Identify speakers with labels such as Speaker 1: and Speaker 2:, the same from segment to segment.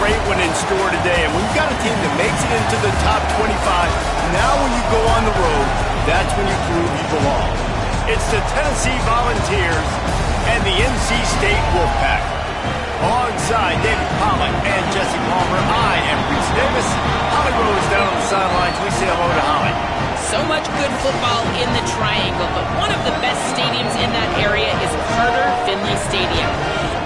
Speaker 1: great one in store today. And when you've got a team that makes it into the top 25, now when you go on the road, that's when you prove you belong. It's the Tennessee Volunteers and the NC State Wolfpack. Alongside David Pollock and Jesse Palmer, I am Reese Davis. Holly Rose down on the sidelines. We say hello to Holly.
Speaker 2: So much good football in the Triangle, but one of the best stadiums in that area is Carter Finley Stadium.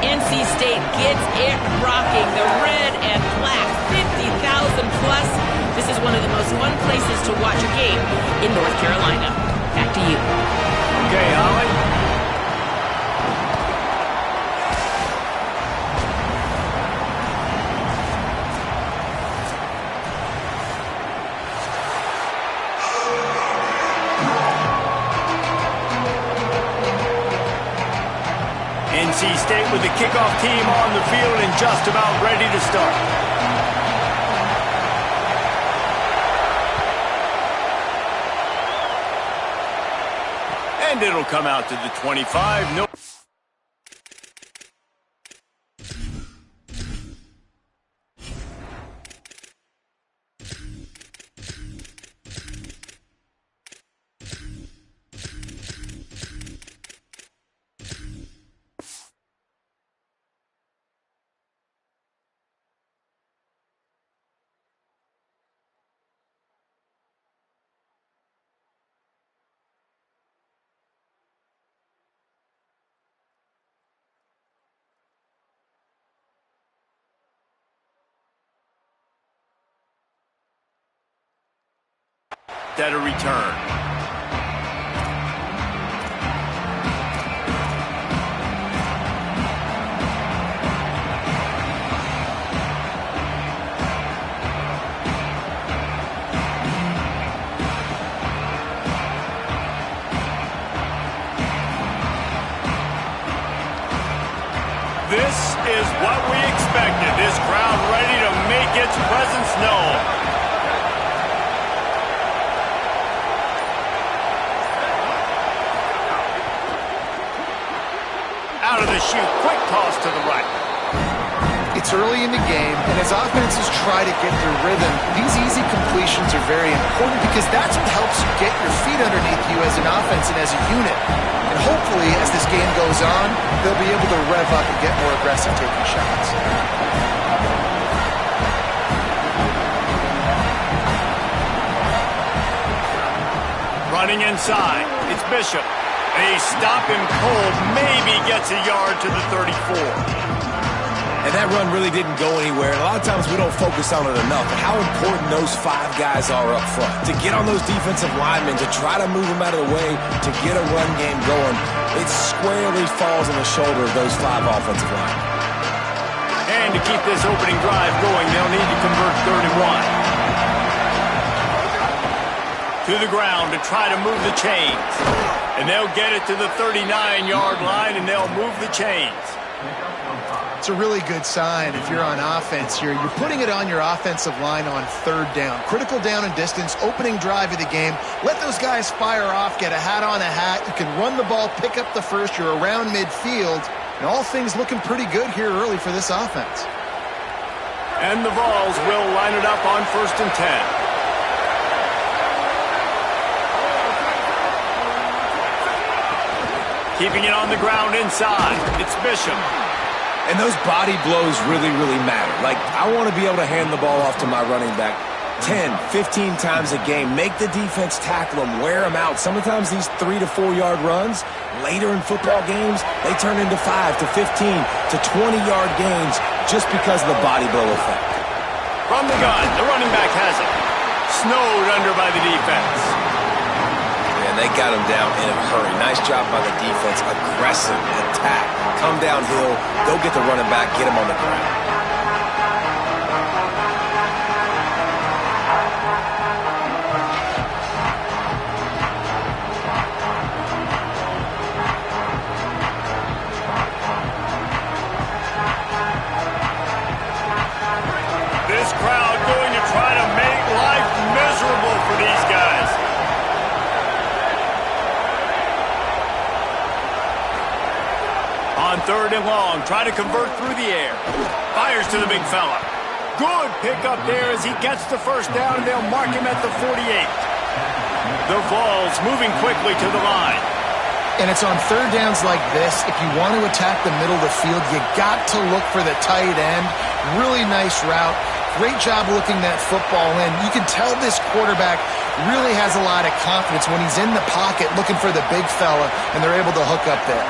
Speaker 2: NC State gets it rocking. The red and black, 50,000 plus. This is one of the most fun places to watch a game in North Carolina. Back to you.
Speaker 1: Okay, Holly. NC State with the kickoff team on the field and just about ready to start. And it'll come out to the 25. No. That a return. This is what we expected. This crowd ready to make its presence known. Out of the chute, quick toss to the right.
Speaker 3: It's early in the game, and as offenses try to get their rhythm, these easy completions are very important because that's what helps you get your feet underneath you as an offense and as a unit. And hopefully, as this game goes on, they'll be able to rev up and get more aggressive taking shots.
Speaker 1: Running inside, it's Bishop. They stop him cold, maybe gets a yard to the 34.
Speaker 4: And that run really didn't go anywhere. And a lot of times we don't focus on it enough, but how important those 5 guys are up front. To get on those defensive linemen, to try to move them out of the way, to get a run game going, it squarely falls on the shoulder of those 5 offensive linemen.
Speaker 1: And to keep this opening drive going, they'll need to convert 31. To the ground to try to move the chains. And they'll get it to the 39-yard line, and they'll move the chains.
Speaker 3: It's a really good sign if you're on offense here. You're putting it on your offensive line on 3rd down. Critical down and distance, opening drive of the game. Let those guys fire off, get a hat on a hat. You can run the ball, pick up the first. You're around midfield. And all things looking pretty good here early for this offense.
Speaker 1: And the Vols will line it up on 1st and 10. Keeping it on the ground inside. It's Bishop.
Speaker 4: And those body blows really, really matter. Like, I want to be able to hand the ball off to my running back 10, 15 times a game. Make the defense tackle them, wear them out. Sometimes these 3 to 4 yard runs, later in football games, they turn into 5 to 15 to 20-yard gains just because of the body blow effect.
Speaker 1: From the gun, the running back has it. Snowed under by the defense.
Speaker 4: They got him down in a hurry. Nice job by the defense. Aggressive attack. Come downhill. Go get the running back. Get him on the ground.
Speaker 1: This crowd going to try to make life miserable for these guys. On 3rd and long, try to convert through the air. Fires to the big fella. Good pickup there as he gets the first down, and they'll mark him at the 48. The Vols moving quickly to the line.
Speaker 3: And it's on third downs like this. If you want to attack the middle of the field, you got to look for the tight end. Really nice route. Great job looking that football in. You can tell this quarterback really has a lot of confidence when he's in the pocket looking for the big fella, and they're able to hook up there.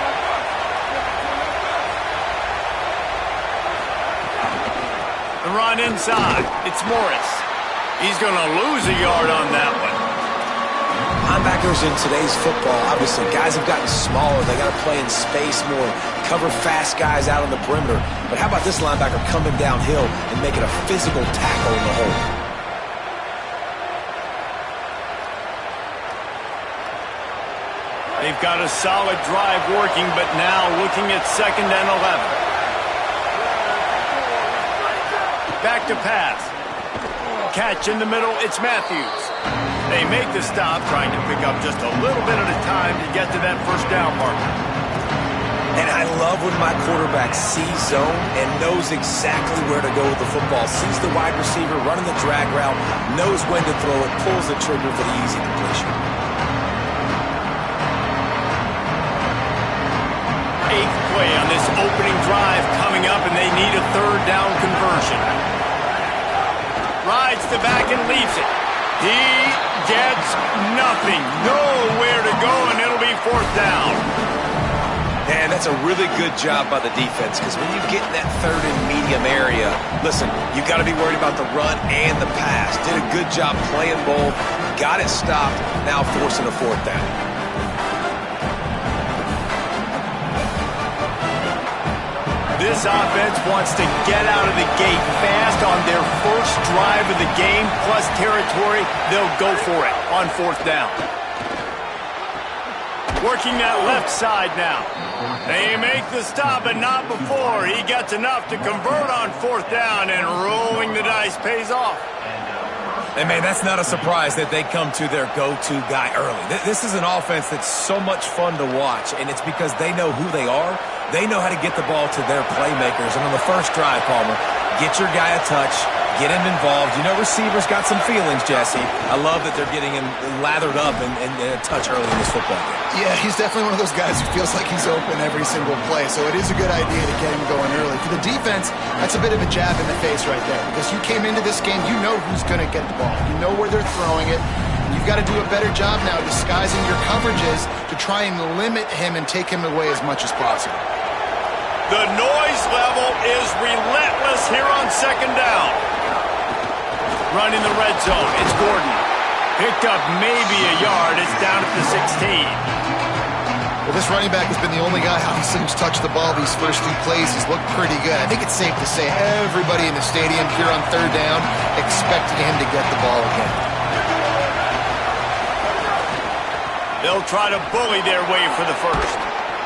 Speaker 1: The run inside. It's Morris. He's going to lose a yard on that one.
Speaker 4: Linebackers in today's football, obviously, guys have gotten smaller. They got to play in space more, cover fast guys out on the perimeter. But how about this linebacker coming downhill and making a physical tackle in the hole?
Speaker 1: They've got a solid drive working, but now looking at 2nd and 11. Back to pass. Catch in the middle, it's Matthews. They make the stop, trying to pick up just a little bit at a time to get to that first down marker.
Speaker 4: And I love when my quarterback sees zone and knows exactly where to go with the football. Sees the wide receiver running the drag route, knows when to throw it, pulls the trigger for the easy completion.
Speaker 1: 8th play on this opening drive coming up, and they need a 3rd down conversion. Rides the back and leaves it. He gets nothing. Nowhere to go, and it'll be 4th down.
Speaker 4: And that's a really good job by the defense, because when you get in that 3rd and medium area, listen, you got to be worried about the run and the pass. Did a good job playing both. Got it stopped. Now forcing a 4th down.
Speaker 1: This offense wants to get out of the gate fast on their first drive of the game, plus territory. They'll go for it on 4th down. Working that left side now. They make the stop, but not before. He gets enough to convert on 4th down, and rolling the dice pays off.
Speaker 4: And, man, that's not a surprise that they come to their go-to guy early. This is an offense that's so much fun to watch, and it's because they know who they are. They know how to get the ball to their playmakers. And on the first drive, Palmer, get your guy a touch, get him involved. You know receivers got some feelings, Jesse. I love that they're getting him lathered up and a touch early in this football game.
Speaker 3: Yeah, he's definitely one of those guys who feels like he's open every single play, so it is a good idea to get him going early. For the defense, that's a bit of a jab in the face right there, because you came into this game, you know who's going to get the ball. You know where they're throwing it. You've got to do a better job now disguising your coverages to try and limit him and take him away as much as possible.
Speaker 1: The noise level is relentless here on 2nd down. Running the red zone, it's Gordon. Picked up maybe a yard. It's down at the 16.
Speaker 3: Well, this running back has been the only guy obviously who's touched the ball these first 2 plays. He's looked pretty good. I think it's safe to say everybody in the stadium here on 3rd down expecting him to get the ball again.
Speaker 1: They'll try to bully their way for the first.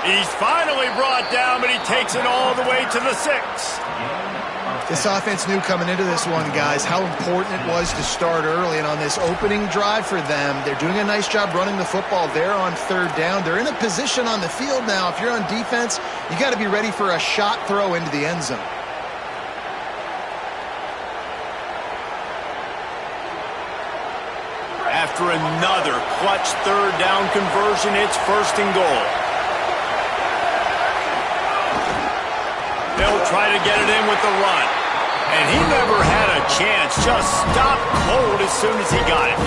Speaker 1: He's finally brought down, but he takes it all the way to the 6.
Speaker 3: This offense knew coming into this one, guys, how important it was to start early. And on this opening drive for them, they're doing a nice job running the football there on 3rd down. They're in a position on the field now. If you're on defense, you got to be ready for a shot throw into the end zone.
Speaker 1: After another clutch 3rd down conversion, it's 1st and goal. They'll try to get it in with the run. And he never had a chance. Just stopped cold as soon as he got it.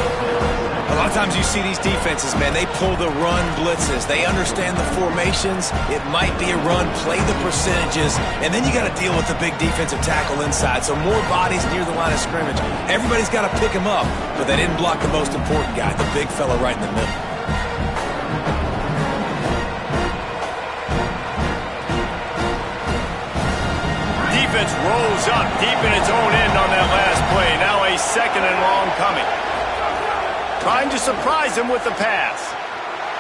Speaker 4: A lot of times you see these defenses, man, they pull the run blitzes. They understand the formations. It might be a run, play the percentages, and then you got to deal with the big defensive tackle inside. So more bodies near the line of scrimmage. Everybody's got to pick him up, but they didn't block the most important guy, the big fella right in the middle.
Speaker 1: Defense rolls up deep in its own end on that last play. Now a 2nd and long coming. Trying to surprise him with the pass.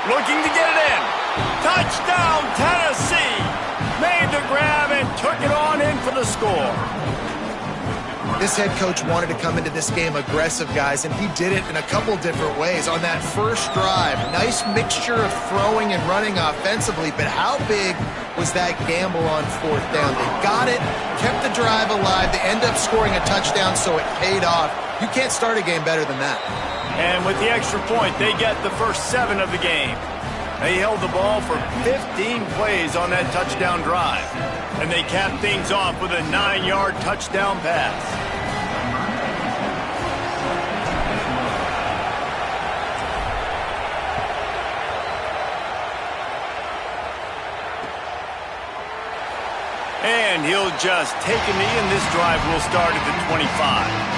Speaker 1: Looking to get it in. Touchdown, Tennessee. Made the grab and took it on in for the score.
Speaker 3: This head coach wanted to come into this game aggressive, guys, and he did it in a couple different ways. On that first drive, nice mixture of throwing and running offensively, but how big was that gamble on fourth down? They got it, kept the drive alive, they end up scoring a touchdown, so it paid off. You can't start a game better than that.
Speaker 1: And with the extra point, they get the first 7 of the game. They held the ball for 15 plays on that touchdown drive. And they capped things off with a 9-yard touchdown pass. And he'll just take a knee, and this drive will start at the 25.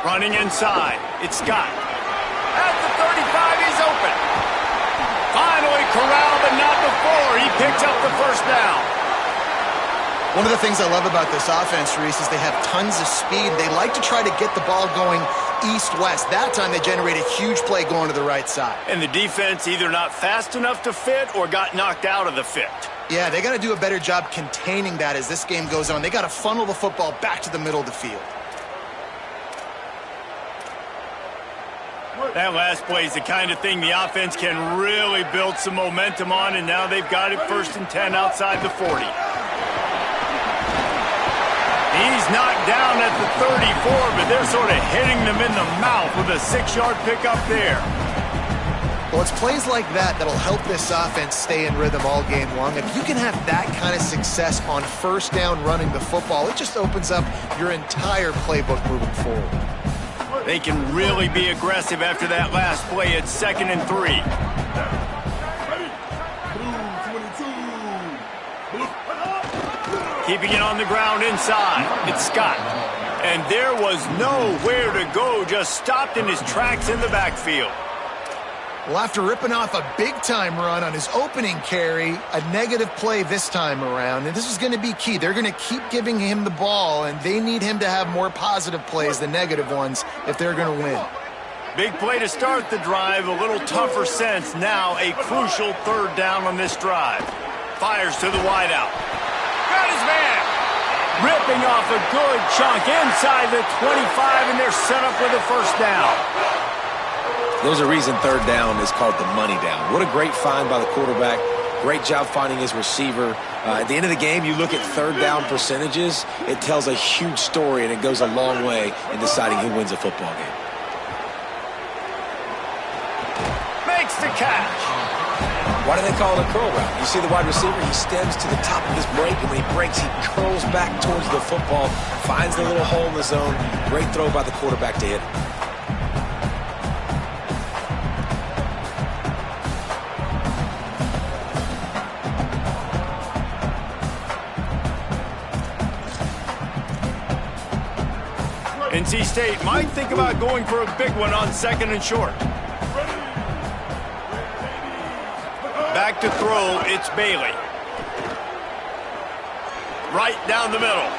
Speaker 1: Running inside, it's Scott. At the 35, he's open. Finally corralled, but not before. He picks up the first down.
Speaker 3: One of the things I love about this offense, Reese, is they have tons of speed. They like to try to get the ball going east-west. That time they generate a huge play going to the right side.
Speaker 1: And the defense either not fast enough to fit or got knocked out of the fit.
Speaker 3: Yeah, they got to do a better job containing that as this game goes on. They got to funnel the football back to the middle of the field.
Speaker 1: That last play is the kind of thing the offense can really build some momentum on, and now they've got it 1st and 10 outside the 40. He's knocked down at the 34, but they're sort of hitting them in the mouth with a 6-yard pickup there.
Speaker 3: Well, it's plays like that that'll help this offense stay in rhythm all game long. If you can have that kind of success on first down running the football, it just opens up your entire playbook moving forward.
Speaker 1: They can really be aggressive after that last play at 2nd and 3. Keeping it on the ground inside. It's Scott. And there was nowhere to go, just stopped in his tracks in the backfield.
Speaker 3: Well, after ripping off a big-time run on his opening carry, a negative play this time around, and this is going to be key. They're going to keep giving him the ball, and they need him to have more positive plays than negative ones if they're going to win.
Speaker 1: Big play to start the drive, a little tougher sense. Now a crucial 3rd down on this drive. Fires to the wideout. Got his man. Ripping off a good chunk inside the 25, and they're set up with a first down.
Speaker 4: There's a reason 3rd down is called the money down. What a great find by the quarterback. Great job finding his receiver. At the end of the game, you look at 3rd down percentages. It tells a huge story, and it goes a long way in deciding who wins a football game.
Speaker 1: Makes the catch.
Speaker 4: Why do they call it a curl route? You see the wide receiver, he stems to the top of his break, and when he breaks, he curls back towards the football, finds the little hole in the zone. Great throw by the quarterback to hit him.
Speaker 1: NC State might think about going for a big one on 2nd and short. Back to throw, it's Bailey. Right down the middle.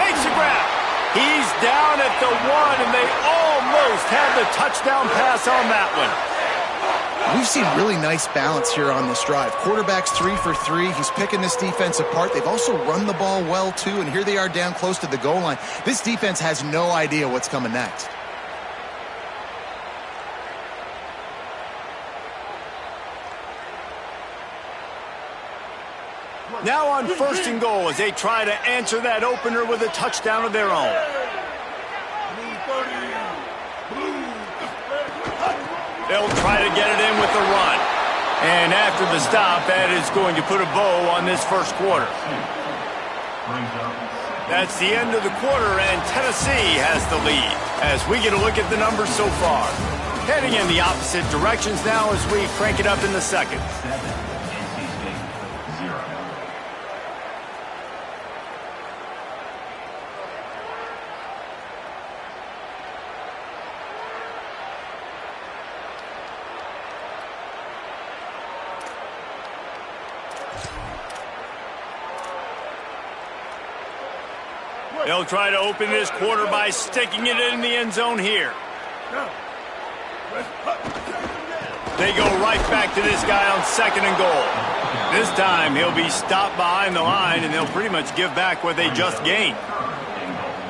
Speaker 1: Makes a grab. He's down at the 1, and they almost had the touchdown pass on that one.
Speaker 3: We've seen really nice balance here on this drive. Quarterback's 3 for 3. He's picking this defense apart. They've also run the ball well, too, and here they are down close to the goal line. This defense has no idea what's coming next.
Speaker 1: Now on 1st and goal as they try to answer that opener with a touchdown of their own. They'll try to get it in with the run. And after the stop, that is going to put a bow on this first quarter. That's the end of the quarter, and Tennessee has the lead as we get a look at the numbers so far. Heading in the opposite directions now as we crank it up in the second. They'll try to open this quarter by sticking it in the end zone here. They go right back to this guy on 2nd and goal. This time he'll be stopped behind the line, and they'll pretty much give back what they just gained.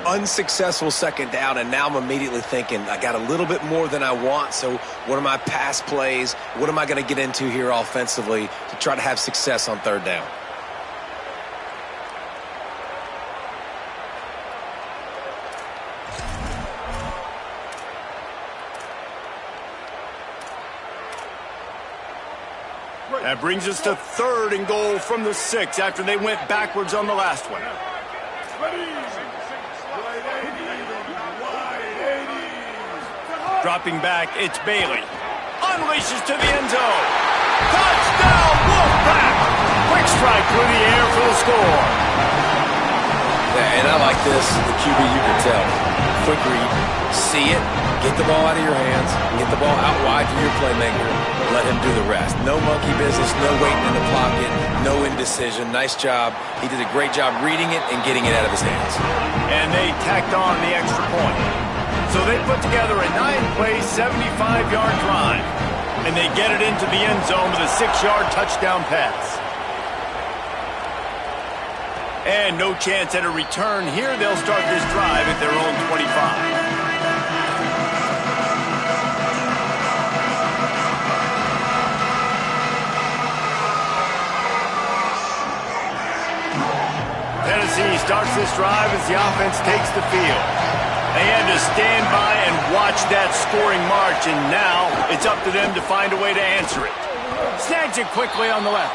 Speaker 4: Unsuccessful 2nd down, and now I'm immediately thinking, I got a little bit more than I want, so what are my pass plays? What am I going to get into here offensively to try to have success on 3rd down?
Speaker 1: That brings us to 3rd and goal from the 6 after they went backwards on the last one. Dropping back, it's Bailey. Unleashes to the end zone. Touchdown, Wolfpack! Quick strike through the air for the score.
Speaker 4: Yeah, and I like this. The QB, you can tell. Quick read. See it. Get the ball out of your hands. Get the ball out wide to your playmaker. Let him do the rest. No monkey business. No waiting in the pocket. No indecision. Nice job. He did a great job reading it and getting it out of his hands.
Speaker 1: And they tacked on the extra point. So they put together a 9-play, 75-yard drive. And they get it into the end zone with a 6-yard touchdown pass. And no chance at a return here. They'll start this drive at their own 25. Tennessee starts this drive as the offense takes the field. They had to stand by and watch that scoring march, and now it's up to them to find a way to answer it. Snags it quickly on the left.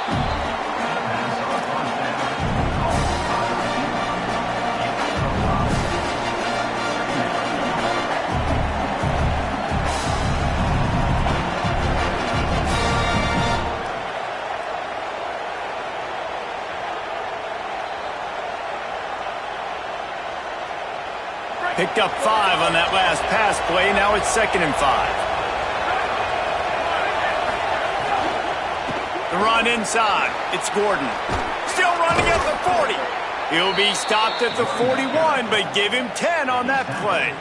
Speaker 1: Picked up 5 on that last pass play. Now it's 2nd and 5. The run inside. It's Gordon. Still running at the 40. He'll be stopped at the 41, but give him 10 on that play.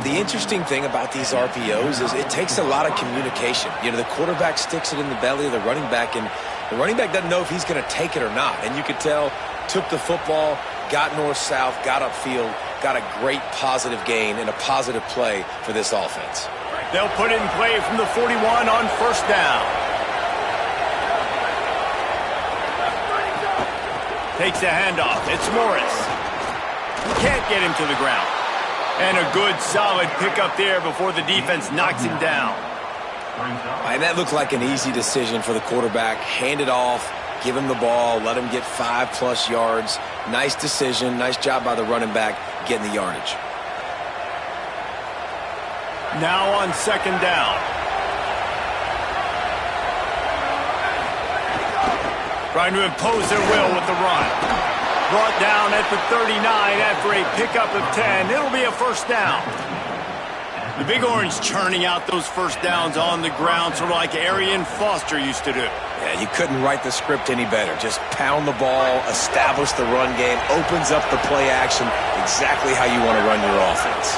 Speaker 4: The interesting thing about these RPOs is it takes a lot of communication. You know, the quarterback sticks it in the belly of the running back, and the running back doesn't know if he's going to take it or not. And you could tell, took the football, got north-south, got upfield, got a great positive gain and a positive play for this offense.
Speaker 1: They'll put it in play from the 41 on 1st down. Takes the handoff. It's Morris. Can't get him to the ground. And a good, solid pickup there before the defense knocks him down.
Speaker 4: And that looked like an easy decision for the quarterback. Hand it off, give him the ball, let him get 5+ yards. Nice decision. Nice job by the running back getting the yardage.
Speaker 1: Now on 2nd down. Trying to impose their will with the run. Brought down at the 39 after a pickup of 10. It'll be a 1st down. The Big Orange churning out those 1st downs on the ground, sort of like Arian Foster used to do.
Speaker 4: Yeah, you couldn't write the script any better. Just pound the ball, establish the run game, opens up the play action, exactly how you want to run your offense.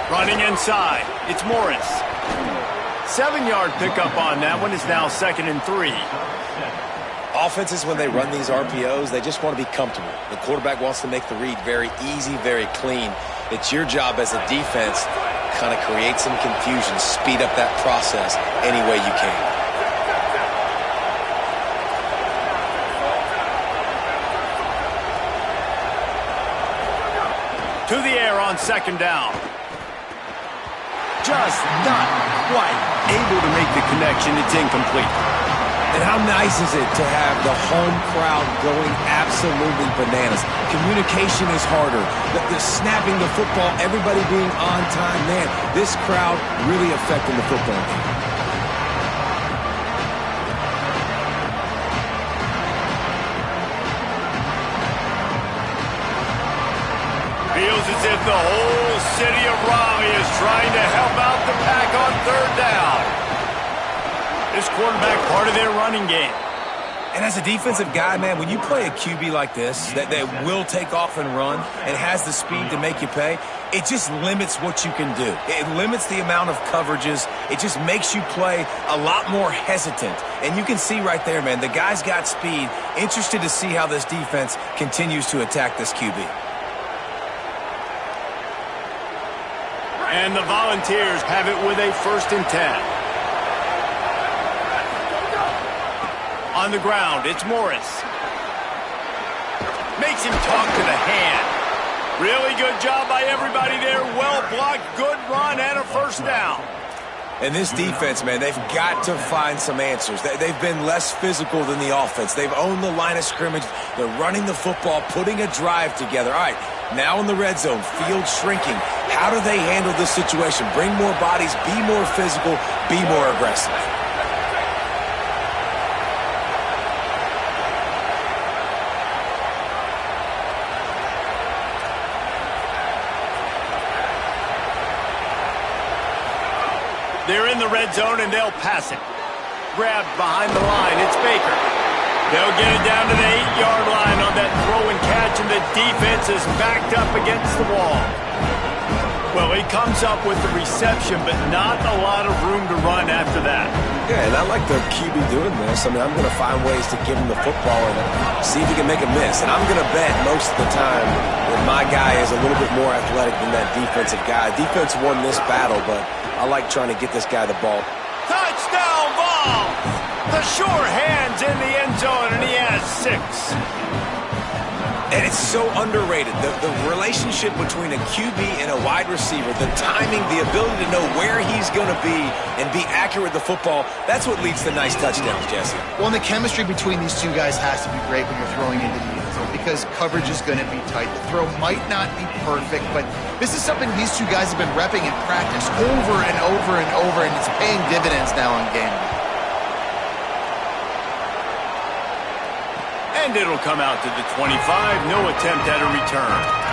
Speaker 1: Running inside, it's Morris. 7-yard pickup on that one. Is now 2nd and 3.
Speaker 4: Offenses, when they run these RPOs, they just want to be comfortable. The quarterback wants to make the read very easy, very clean. It's your job as a defense to kind of create some confusion, speed up that process any way you can.
Speaker 1: To the air on 2nd down. Just not quite able to make the connection. It's incomplete.
Speaker 4: And how nice is it to have the home crowd going absolutely bananas? Communication is harder. The snapping the football, everybody being on time. Man, this crowd really affecting the football game.
Speaker 1: Feels as if the whole city of Raleigh is trying to help out the Pack on 3rd down. This quarterback part of their running game.
Speaker 4: And as a defensive guy, man, when you play a QB like this that will take off and run and has the speed to make you pay, it just limits what you can do. It limits the amount of coverages. It just makes you play a lot more hesitant. And you can see right there, man, the guy's got speed. Interested to see how this defense continues to attack this QB.
Speaker 1: And the Volunteers have it with a 1st and 10. On the ground, it's Morris. Makes him talk to the hand. Really good job by everybody there. Well blocked, good run, and a 1st down.
Speaker 4: And this defense, man, they've got to find some answers. They've been less physical than the offense. They've owned the line of scrimmage. They're running the football, putting a drive together. All right, now in the red zone, field shrinking. How do they handle this situation? Bring more bodies, be more physical, be more aggressive.
Speaker 1: They're in the red zone, and they'll pass it. Grabbed behind the line. It's Baker. They'll get it down to the 8-yard line on that throw and catch, and the defense is backed up against the wall. Well, he comes up with the reception, but not a lot of room to run after that.
Speaker 4: Yeah, and I like the QB doing this. I mean, I'm going to find ways to give him the football and see if he can make a miss. And I'm going to bet most of the time that my guy is a little bit more athletic than that defensive guy. Defense won this battle, but I like trying to get this guy the ball.
Speaker 1: Touchdown ball! The sure hands in the end zone, and he has 6.
Speaker 4: And it's so underrated. The relationship between a QB and a wide receiver, the timing, the ability to know where he's going to be and be accurate with the football, that's what leads to nice touchdowns, Jesse.
Speaker 3: Well, and the chemistry between these two guys has to be great when you're throwing into the end zone because coverage is going to be tight. The throw might not be perfect, but this is something these two guys have been repping in practice over and over and over, and it's paying dividends now on game day.
Speaker 1: And it'll come out to the 25. No attempt at a return.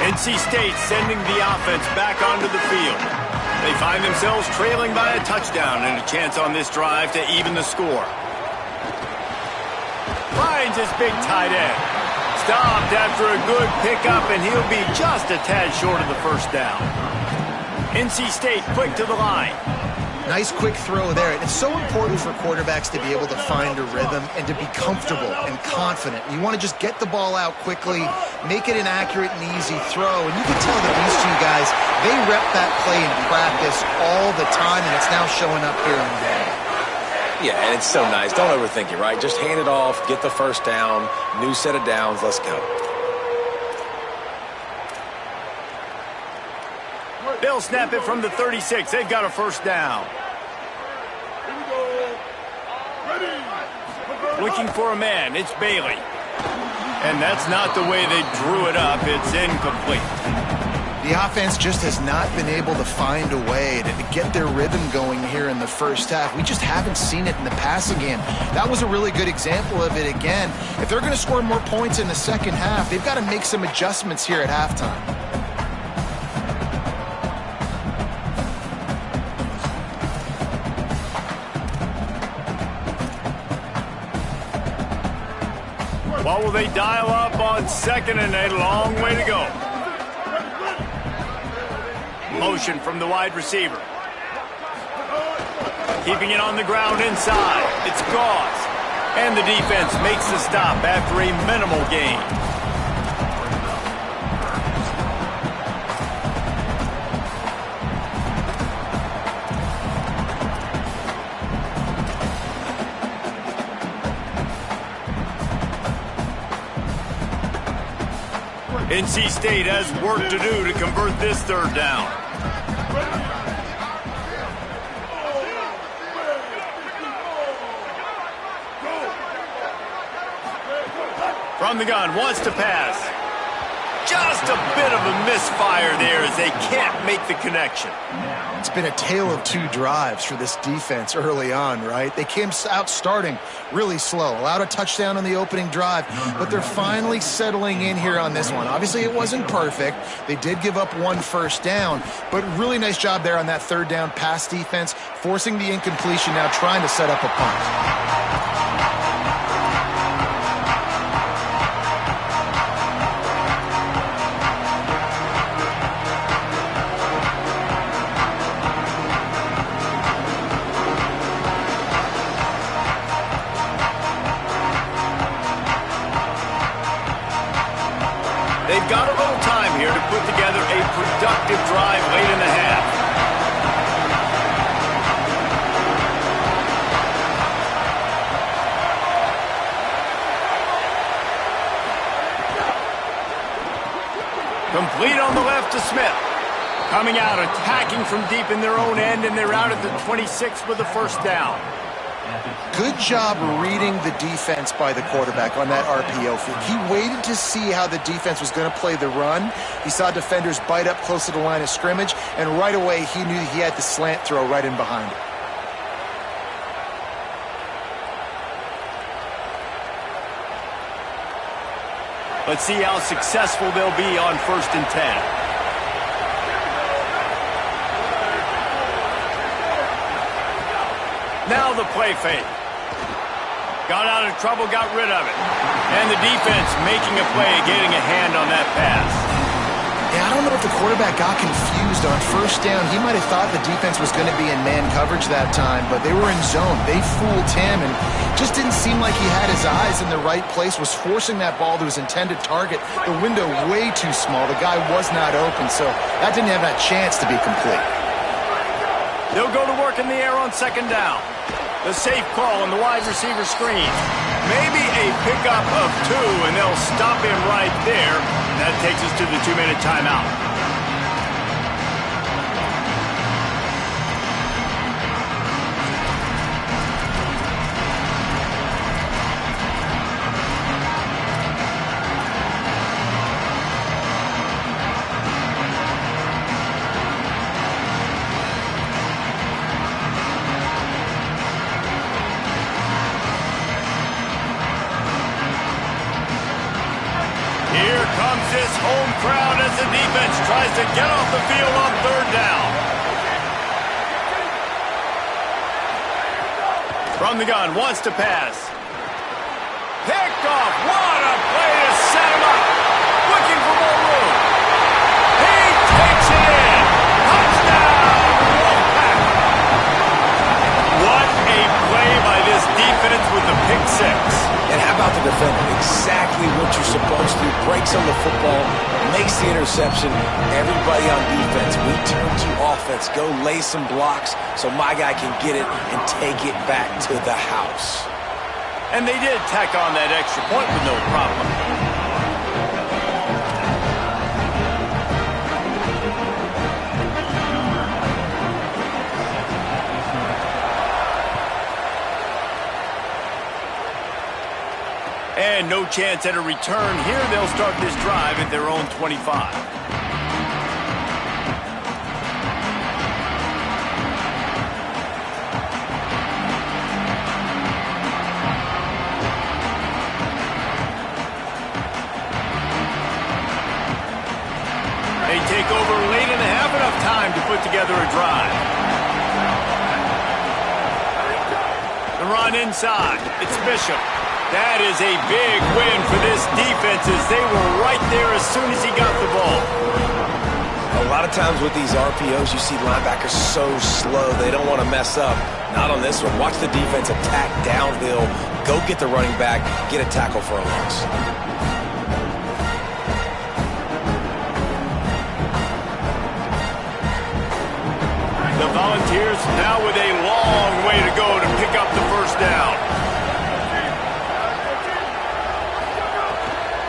Speaker 1: NC State sending the offense back onto the field. They find themselves trailing by a touchdown and a chance on this drive to even the score. Finds his big tight end. Stopped after a good pickup, and he'll be just a tad short of the 1st down. NC State quick to the line.
Speaker 3: Nice quick throw there. And it's so important for quarterbacks to be able to find a rhythm and to be comfortable and confident. You want to just get the ball out quickly, make it an accurate and easy throw. And you can tell that these two guys, they rep that play in practice all the time, and it's now showing up here in the game.
Speaker 4: Yeah, and it's so nice. Don't overthink it, right? Just hand it off, get the 1st down, new set of downs, let's go.
Speaker 1: They'll snap it from the 36. They've got a 1st down. Looking for a man. It's Bailey. And that's not the way they drew it up. It's incomplete.
Speaker 3: The offense just has not been able to find a way to get their rhythm going here in the 1st half. We just haven't seen it in the passing game. That was a really good example of it again. If they're going to score more points in the 2nd half, they've got to make some adjustments here at halftime.
Speaker 1: What will they dial up on 2nd and a long way to go? Motion from the wide receiver. Keeping it on the ground inside. It's Gauze. And the defense makes the stop after a minimal gain. NC State has work to do to convert this 3rd down. From the gun, wants to pass. Just a bit of a misfire there as they can't make the connection.
Speaker 3: It's been a tale of two drives for this defense early on, right? They came out starting really slow, allowed a touchdown on the opening drive, but they're finally settling in here on this one. Obviously, it wasn't perfect. They did give up 1 first down, but really nice job there on that third down pass defense, forcing the incompletion, now trying to set up a punt.
Speaker 1: They've got a little time here to put together a productive drive late in the half. Complete on the left to Smith. Coming out, attacking from deep in their own end, and they're out at the 26 with the first down.
Speaker 3: Good job reading the defense by the quarterback on that RPO feed. He waited to see how the defense was going to play the run. He saw defenders bite up close to the line of scrimmage, and right away he knew he had the slant throw right in behind it.
Speaker 1: Let's see how successful they'll be on 1st and 10. Now the play fake. Got out of trouble, got rid of it. And the defense making a play, getting a hand on that pass.
Speaker 3: Yeah, I don't know if the quarterback got confused on 1st down. He might have thought the defense was going to be in man coverage that time, but they were in zone. They fooled him and just didn't seem like he had his eyes in the right place, was forcing that ball to his intended target. The window way too small. The guy was not open, so that didn't have that chance to be complete.
Speaker 1: They'll go to work in the air on 2nd down. The safe call on the wide receiver screen. Maybe a pickup of 2, and they'll stop him right there. That takes us to the 2-minute timeout. Here comes this home crowd as the defense tries to get off the field on 3rd down. From the gun, wants to pass. Picked off. What a play to set him up. Looking for more room. He takes it in. Touchdown. Wolfpack. What a play by this defense with the pick 6.
Speaker 4: And how about the defender? Exactly what you're supposed to. Breaks on the football, makes the interception. Everybody on defense, we turn to offense. Go lay some blocks so my guy can get it and take it back to the house.
Speaker 1: And they did tack on that extra point with no problem. And no chance at a return here. They'll start this drive at their own 25. They take over late and have enough time to put together a drive. The run inside. It's Bishop. That is a big win for this defense as they were right there as soon as he got the ball.
Speaker 4: A lot of times with these RPOs, you see linebackers so slow, they don't want to mess up. Not on this one. Watch the defense attack downhill, go get the running back, get a tackle for a loss.
Speaker 1: The Volunteers now with a long way to go to pick up the 1st down.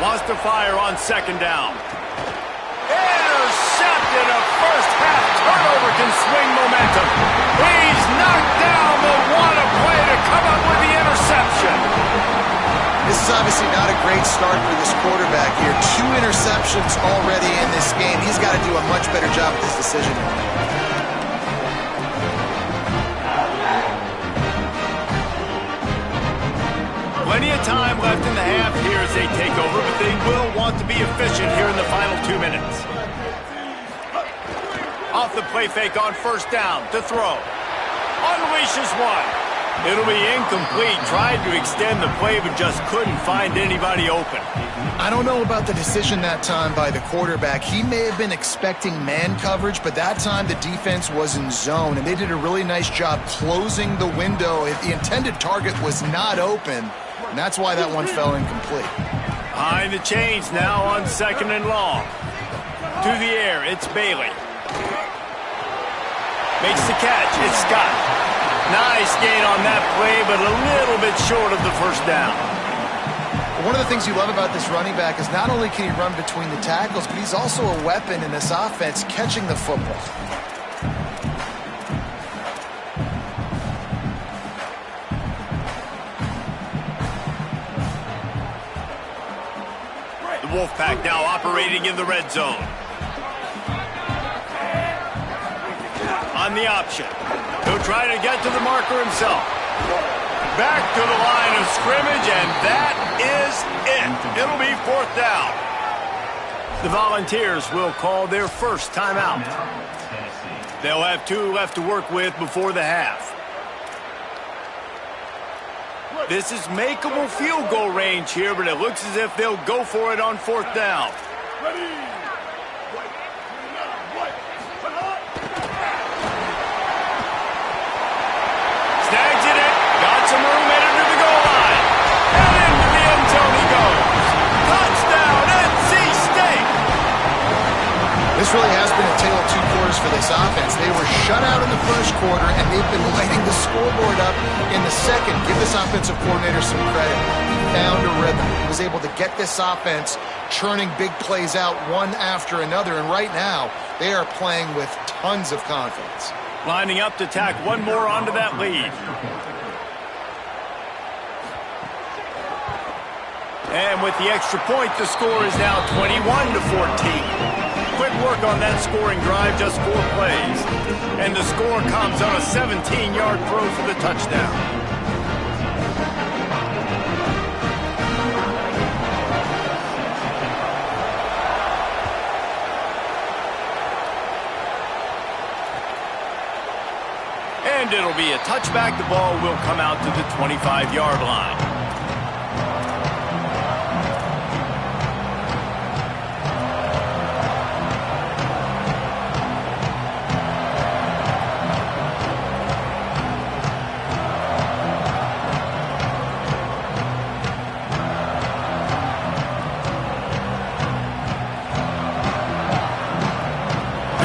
Speaker 1: Lost to fire on 2nd down. Intercepted. A first-half turnover can swing momentum. He's knocked down, but what a play to come up with the interception.
Speaker 3: This This is obviously not a great start for this quarterback here. 2 interceptions already in this game. He's got to do a much better job with his decision.
Speaker 1: Plenty of time left in the half here as they take over, but they will want to be efficient here in the final 2 minutes. Off the play fake on first down to throw. Unleashes one. It'll be incomplete. Tried to extend the play, but just couldn't find anybody open.
Speaker 3: I don't know about the decision that time by the quarterback. He may have been expecting man coverage, but that time the defense was in zone, and they did a really nice job closing the window. The intended target was not open, and that's why that one fell incomplete.
Speaker 1: Behind the chains now on second and long. To the air, it's Bailey. Makes the catch, it's Scott. Nice gain on that play, but a little bit short of the first down.
Speaker 3: One of the things you love about this running back is not only can he run between the tackles, but he's also a weapon in this offense catching the football.
Speaker 1: The Wolfpack now operating in the red zone. On the option. He'll try to get to the marker himself. Back to the line of scrimmage, and that is it. It'll be 4th down. The Volunteers will call their first timeout. They'll have 2 left to work with before the half. This is makeable field goal range here, but it looks as if they'll go for it on 4th down. Snags it in. Got some room headed to the goal line. And into the end zone he goes. Touchdown, NC State.
Speaker 3: This really has been a tale of 2 quarters for this offense. They were shut out in the first quarter, and they've been lighting the scoreboard up in the second. Give this offensive coordinator some credit. He found a rhythm. He was able to get this offense churning big plays out one after another, and right now they are playing with tons of confidence.
Speaker 1: Lining up to tack one more onto that lead. And with the extra point, the score is now 21-14. Quick work on that scoring drive, just 4 plays. And the score comes on a 17-yard throw for the touchdown. And it'll be a touchback. The ball will come out to the 25-yard line.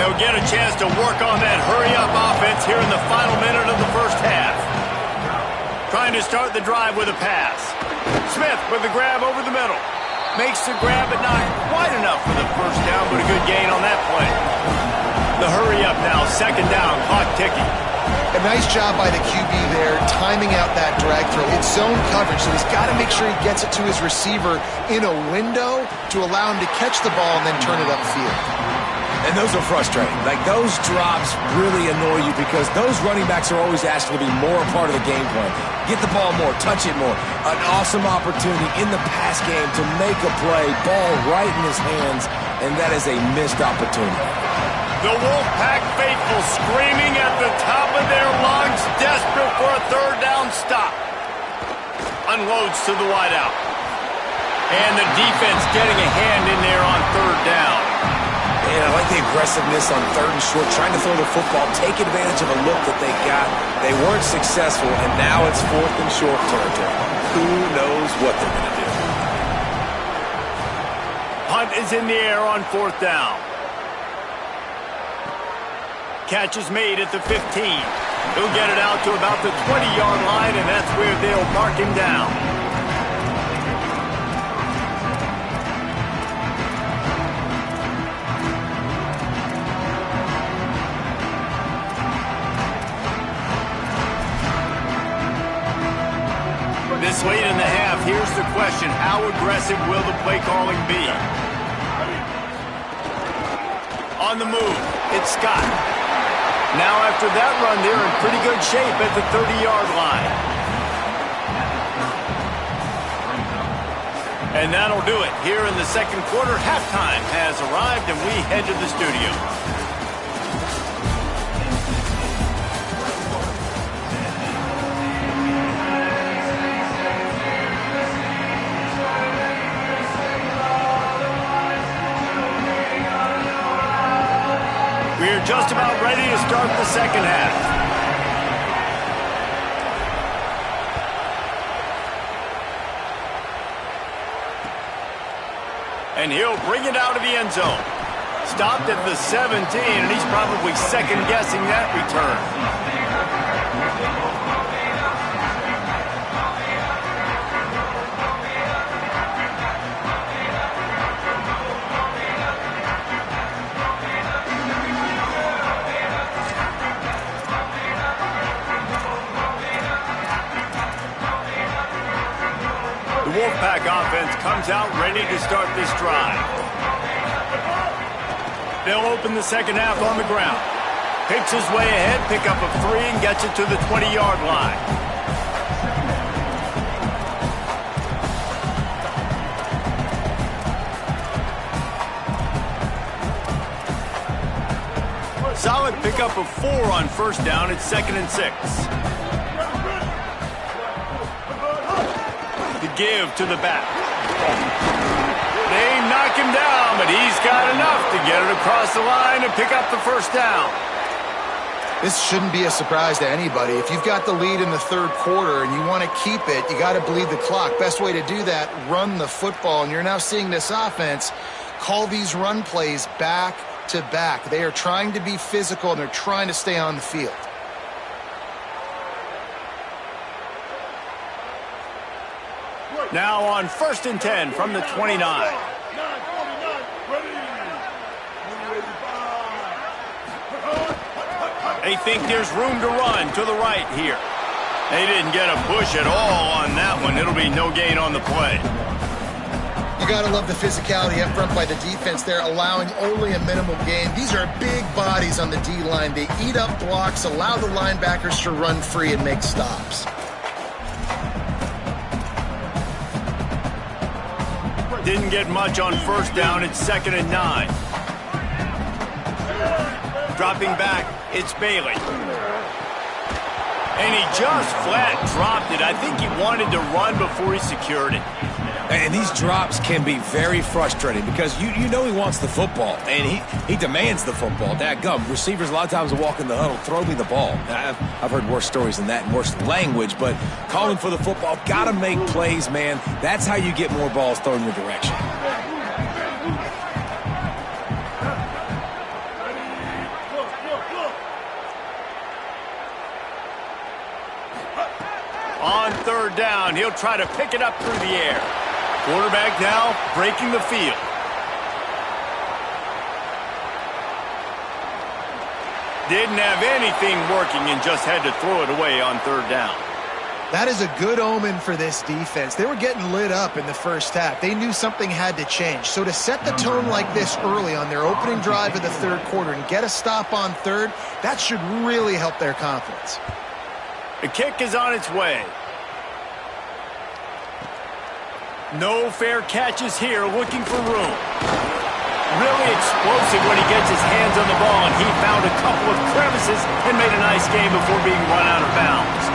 Speaker 1: They'll get a chance to work on that hurry-up offense here in the final minute of the first half. Trying to start the drive with a pass. Smith with the grab over the middle. Makes the grab, but not quite enough for the first down, but a good gain on that play. The hurry-up now, second down, clock ticking.
Speaker 3: A nice job by the QB there, timing out that drag throw. It's zone coverage, so he's got to make sure he gets it to his receiver in a window to allow him to catch the ball and then turn it upfield.
Speaker 4: And those are frustrating. Like, those drops really annoy you because those running backs are always asking to be more a part of the game plan. Get the ball more, touch it more. An awesome opportunity in the pass game to make a play, ball right in his hands, and that is a missed opportunity.
Speaker 1: The Wolfpack faithful screaming at the top of their lungs, desperate for a third down stop. Unloads to the wideout. And the defense getting a hand in there on third down.
Speaker 4: And I like the aggressiveness on 3rd and short, trying to throw the football, take advantage of a look that they got. They weren't successful, and now it's 4th and short territory. Who knows what they're going to do?
Speaker 1: Punt is in the air on 4th down. Catch is made at the 15. He'll get it out to about the 20-yard line, and that's where they'll mark him down. This late in the half, half, here's the question. How aggressive will the play calling be? On the move, it's Scott. Now after that run, they're in pretty good shape at the 30-yard line. And that'll do it. Here in the second quarter, halftime has arrived, and we head to the studio. We're just about ready to start the second half. And he'll bring it out of the end zone. Stopped at the 17, and he's probably second-guessing that return. The Wolfpack offense comes out ready to start this drive. They'll open the second half on the ground. Picks his way ahead, pick up a 3, and gets it to the 20-yard line. Solid pickup of 4 on first down. It's 2nd and 6. The give to the back. They knock him down, but he's got enough to get it across the line and pick up the first down.
Speaker 3: This shouldn't be a surprise to anybody. If you've got the lead in the third quarter and you want to keep it, you got to bleed the clock. Best way to do that, run the football. And you're now seeing this offense call these run plays back to back. They are trying to be physical, and they're trying to stay on the field.
Speaker 1: Now on 1st and 10 from the 29. They think there's room to run to the right here. They didn't get a push at all on that one. It'll be no gain on the play.
Speaker 3: You got to love the physicality up front by the defense there, allowing only a minimal gain. These are big bodies on the D-line. They eat up blocks, allow the linebackers to run free and make stops.
Speaker 1: Didn't get much on first down. It's 2nd and 9. Dropping back, it's Bailey. And he just flat dropped it. I think he wanted to run before he secured it.
Speaker 4: And these drops can be very frustrating because you know he wants the football, and he demands the football. Dadgum, receivers a lot of times will walk in the huddle, throw me the ball. I've heard worse stories than that and worse language, but calling for the football, got to make plays, man. That's how you get more balls thrown your direction.
Speaker 1: On 3rd down, he'll try to pick it up through the air. Quarterback now breaking the field. Didn't have anything working and just had to throw it away on 3rd down.
Speaker 3: That is a good omen for this defense. They were getting lit up in the first half. They knew something had to change. So to set the tone like this early on their opening drive of the third quarter and get a stop on 3rd, that should really help their confidence.
Speaker 1: The kick is on its way. No fair catches here, looking for room. Really explosive when he gets his hands on the ball, and he found a couple of crevices and made a nice game before being run out of bounds.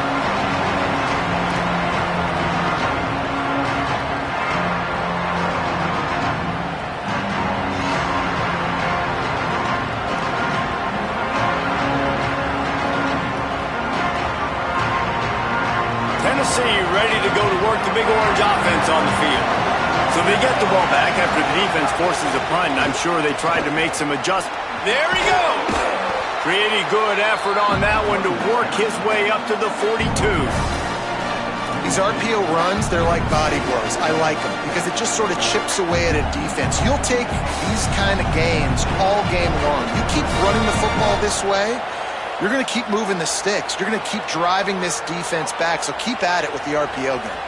Speaker 1: Tennessee ready to go to work the Big Orange offense on the field. So they get the ball back after the defense forces a punt, and I'm sure they tried to make some adjustments. There he goes! Pretty good effort on that one to work his way up to the 42.
Speaker 3: These RPO runs, they're like body blows. I like them because it just sort of chips away at a defense. You'll take these kind of games all game long. You keep running the football this way, you're going to keep moving the sticks. You're going to keep driving this defense back, so keep at it with the RPO game.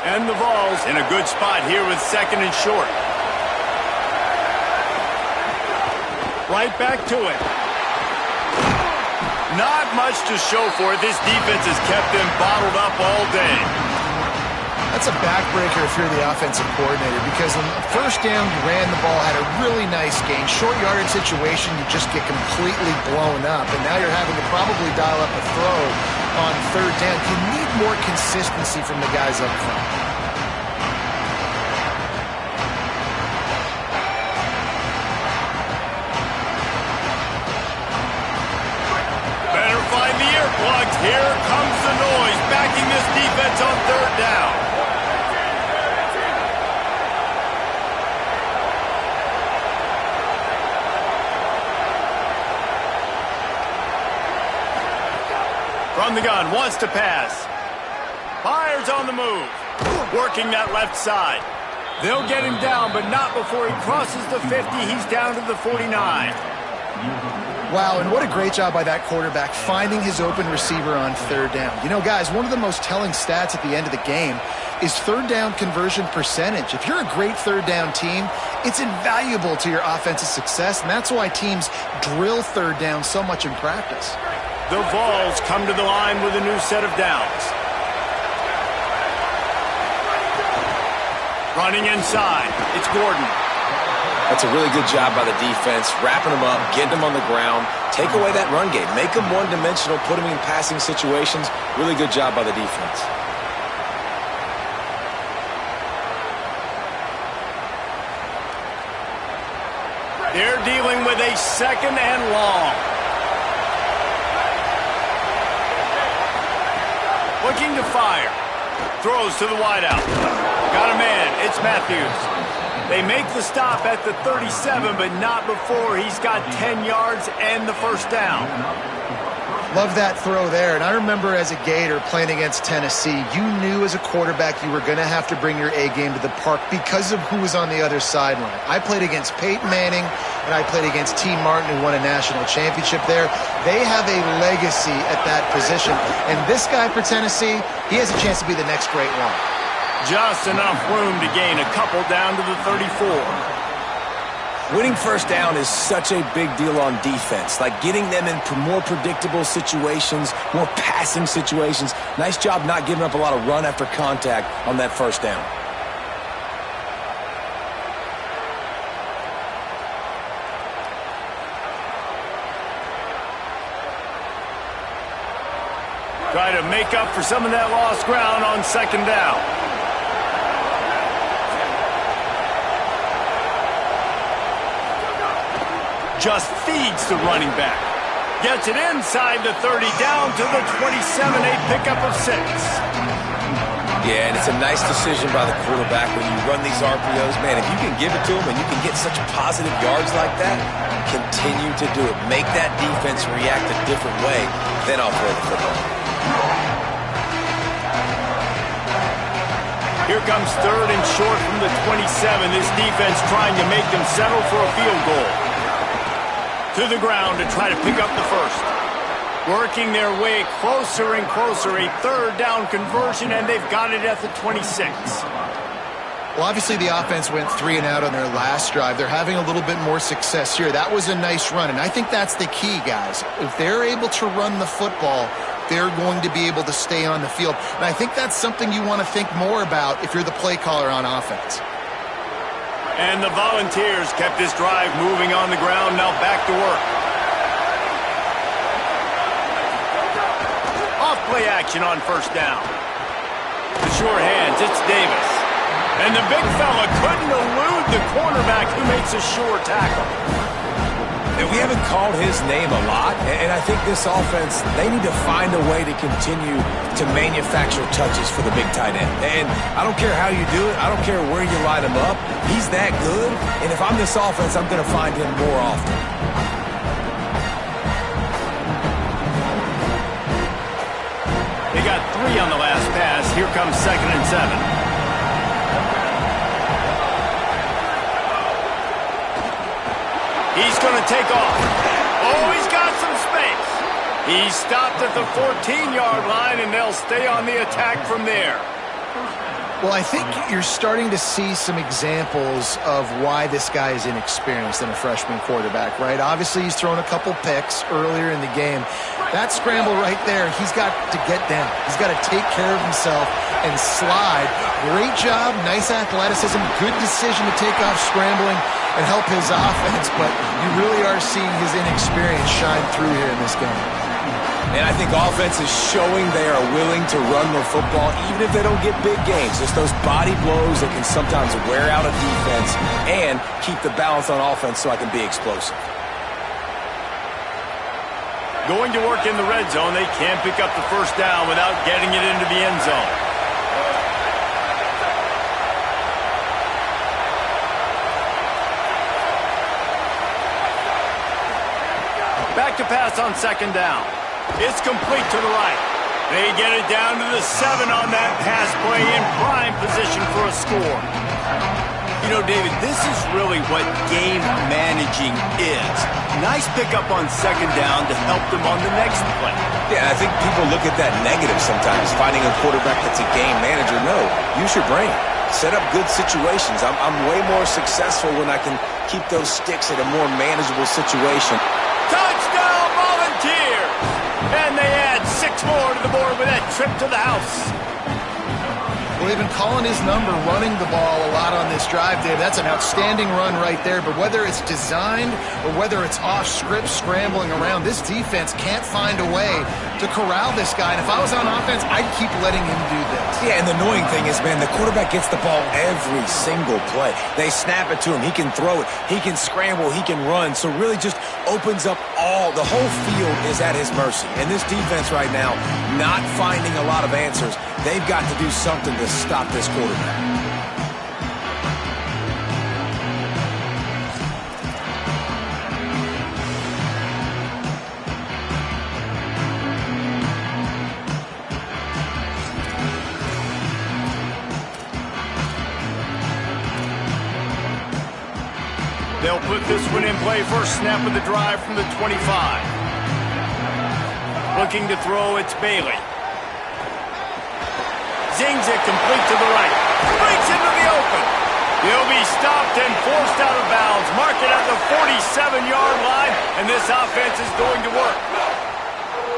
Speaker 1: And the Vols in a good spot here with 2nd and short. Right back to it. Not much to show for it. This defense has kept them bottled up all day.
Speaker 3: That's a backbreaker if you're the offensive coordinator, because on the first down, you ran the ball, had a really nice gain. Short yardage situation, you just get completely blown up, and now you're having to probably dial up a throw on 3rd down. You need more consistency from the guys up front.
Speaker 1: Better find the earplugs. Here comes the noise, backing this defense on 3rd down. From the gun, wants to pass. Fires on the move. Working that left side. They'll get him down, but not before he crosses the 50. He's down to the 49.
Speaker 3: Wow, and what a great job by that quarterback finding his open receiver on 3rd down. You know, guys, one of the most telling stats at the end of the game is 3rd down conversion percentage. If you're a great 3rd down team, it's invaluable to your offensive success, and that's why teams drill 3rd down so much in practice.
Speaker 1: The Vols come to the line with a new set of downs. Running inside, it's Gordon.
Speaker 4: That's a really good job by the defense, wrapping them up, getting them on the ground, take away that run game, make them one-dimensional, put them in passing situations. Really good job by the defense.
Speaker 1: They're dealing with a 2nd and long. Looking to fire. Throws to the wideout. Got a man. It's Matthews. They make the stop at the 37, but not before he's got 10 yards and the 1st down.
Speaker 3: Love that throw there. And I remember as a Gator playing against Tennessee, you knew as a quarterback you were going to have to bring your A game to the park because of who was on the other sideline. I played against Peyton Manning, and I played against T. Martin, who won a national championship there. They have a legacy at that position. And this guy for Tennessee, he has a chance to be the next great one.
Speaker 1: Just enough room to gain a couple down to the 34.
Speaker 4: Winning 1st down is such a big deal on defense, like getting them in more predictable situations, more passing situations. Nice job not giving up a lot of run after contact on that 1st down.
Speaker 1: Try to make up for some of that lost ground on 2nd down. Just feeds the running back. Gets it inside the 30, down to the 27, a pickup of 6.
Speaker 4: Yeah, and it's a nice decision by the quarterback when you run these RPOs. Man, if you can give it to them and you can get such positive yards like that, continue to do it. Make that defense react a different way, then I'll throw the football.
Speaker 1: Here comes 3rd and short from the 27. This defense trying to make them settle for a field goal. To the ground to try to pick up the 1st. Working their way closer and closer. A 3rd down conversion, and they've got it at the 26.
Speaker 3: Well, obviously the offense went 3 and out on their last drive. They're having a little bit more success here. That was a nice run, and I think that's the key, guys. If they're able to run the football, they're going to be able to stay on the field. And I think that's something you want to think more about if you're the play caller on offense.
Speaker 1: And the Volunteers kept this drive moving on the ground. Now back to work. Off play action on 1st down. The sure hands, it's Davis. And the big fella couldn't elude the cornerback who makes a sure tackle.
Speaker 4: And we haven't called his name a lot, and I think this offense, they need to find a way to continue to manufacture touches for the big tight end. And I don't care how you do it. I don't care where you line him up. He's that good, and if I'm this offense, I'm going to find him more often.
Speaker 1: They got 3 on the last pass. Here comes 2nd and 7. He's going to take off. Oh, he's got some space. He stopped at the 14-yard line, and they'll stay on the attack from there.
Speaker 3: Well, I think you're starting to see some examples of why this guy is inexperienced in a freshman quarterback, right? Obviously, he's thrown a couple picks earlier in the game. That scramble right there, he's got to get down. He's got to take care of himself and slide. Great job, nice athleticism, good decision to take off scrambling and help his offense, but you really are seeing his inexperience shine through here in this game.
Speaker 4: And I think offense is showing they are willing to run the football even if they don't get big gains. Just those body blows that can sometimes wear out a defense and keep the balance on offense so I can be explosive.
Speaker 1: Going to work in the red zone, they can't pick up the first down without getting it into the end zone. Back to pass on second down. It's complete to the right. They get it down to the 7 on that pass play in prime position for a score. You know, David, this is really what game managing is. Nice pickup on second down to help them on the next play.
Speaker 4: Yeah, I think people look at that negative sometimes, finding a quarterback that's a game manager. No, use your brain. Set up good situations. I'm way more successful when I can keep those sticks at a more manageable situation.
Speaker 1: Touchdown, Volunteers! And they add 6 more to the board with that trip to the house.
Speaker 3: Well, they've been calling his number, running the ball a lot on this drive, Dave. That's an outstanding run right there. But whether it's designed or whether it's off script scrambling around, this defense can't find a way to corral this guy. And if I was on offense, I'd keep letting him do this.
Speaker 4: Yeah, and the annoying thing is, man, the quarterback gets the ball every single play. They snap it to him. He can throw it. He can scramble. He can run. So really just opens up the whole field is at his mercy. And this defense right now, not finding a lot of answers. They've got to do something to stop this quarterback.
Speaker 1: They'll put this one in play. First snap of the drive from the 25. Looking to throw, it's Bailey. Zings it complete to the right. Breaks into the open. He'll be stopped and forced out of bounds. Mark it at the 47-yard line, and this offense is going to work.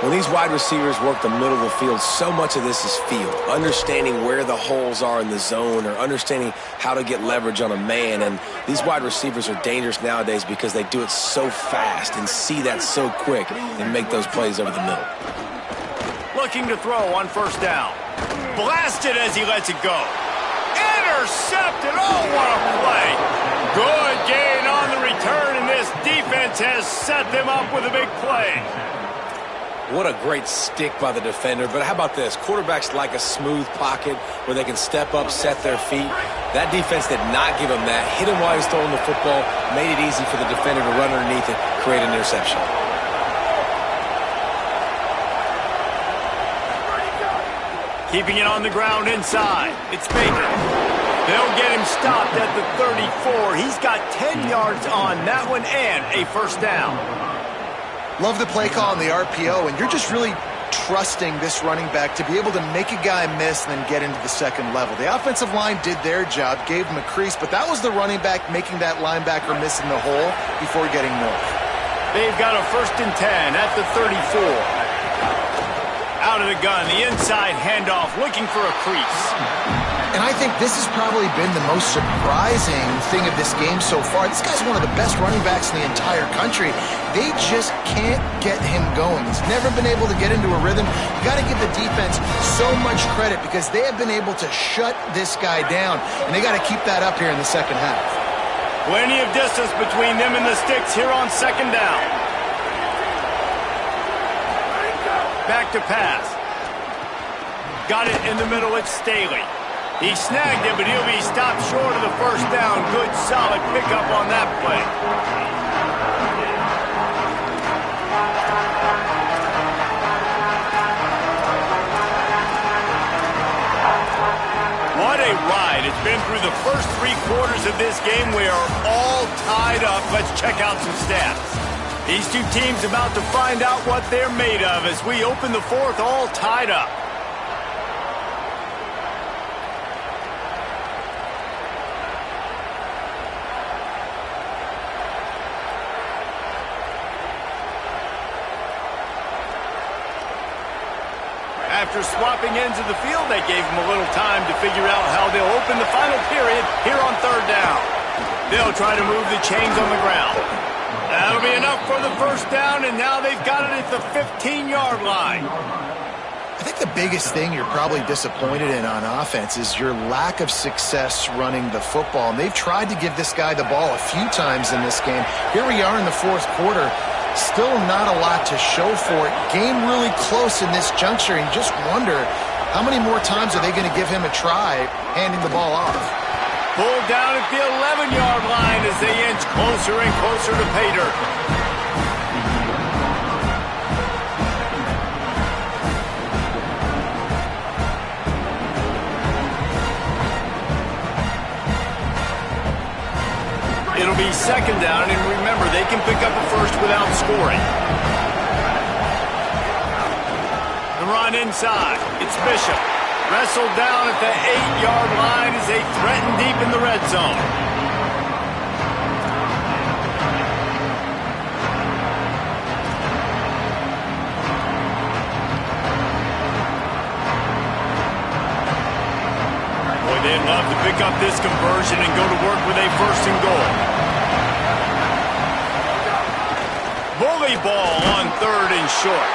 Speaker 4: When these wide receivers work the middle of the field, so much of this is feel. Understanding where the holes are in the zone or understanding how to get leverage on a man. And these wide receivers are dangerous nowadays because they do it so fast and see that so quick and make those plays over the middle.
Speaker 1: Looking to throw on first down. Blasted as he lets it go. Intercepted. Oh, what a play. Good gain on the return, and this defense has set them up with a big play.
Speaker 4: What a great stick by the defender. But how about this? Quarterbacks like a smooth pocket where they can step up, set their feet. That defense did not give him that. Hit him while he was throwing the football. Made it easy for the defender to run underneath it, create an interception.
Speaker 1: Keeping it on the ground inside. It's Baker. They'll get him stopped at the 34. He's got 10 yards on that one and a first down.
Speaker 3: Love the play call on the RPO, and you're just really trusting this running back to be able to make a guy miss and then get into the second level. The offensive line did their job, gave him a crease, but that was the running back making that linebacker miss in the hole before getting north.
Speaker 1: They've got a 1st and 10 at the 34. Out of the gun, the inside handoff, looking for a crease.
Speaker 3: And I think this has probably been the most surprising thing of this game so far. This guy's one of the best running backs in the entire country. They just can't get him going. He's never been able to get into a rhythm. You got to give the defense so much credit because they have been able to shut this guy down, and they got to keep that up here in the second half.
Speaker 1: Plenty of distance between them and the sticks here on second down. Back to pass. Got it in the middle, it's Staley. He snagged it, but he'll be stopped short of the first down. Good, solid pickup on that play. What a ride. It's been through the first 3 quarters of this game. We are all tied up. Let's check out some stats. These two teams about to find out what they're made of as we open the 4th all tied up. After swapping ends of the field, they gave them a little time to figure out how they'll open the final period here on third down. They'll try to move the chains on the ground. That'll be enough for the first down, and now they've got it at the 15-yard line.
Speaker 3: I think the biggest thing you're probably disappointed in on offense is your lack of success running the football. And they've tried to give this guy the ball a few times in this game. Here we are in the fourth quarter. Still not a lot to show for it. Game really close in this juncture, and you just wonder how many more times are they going to give him a try handing the ball off.
Speaker 1: Pulled down at the 11-yard line as they inch closer and closer to pay dirt. It'll be second down, and remember, they can pick up a first without scoring. The run inside. It's Bishop. Wrestled down at the 8-yard line as they threaten deep in the red zone. Boy, they'd love to pick up this conversion and go to work with a first and goal. Bully ball on third and short.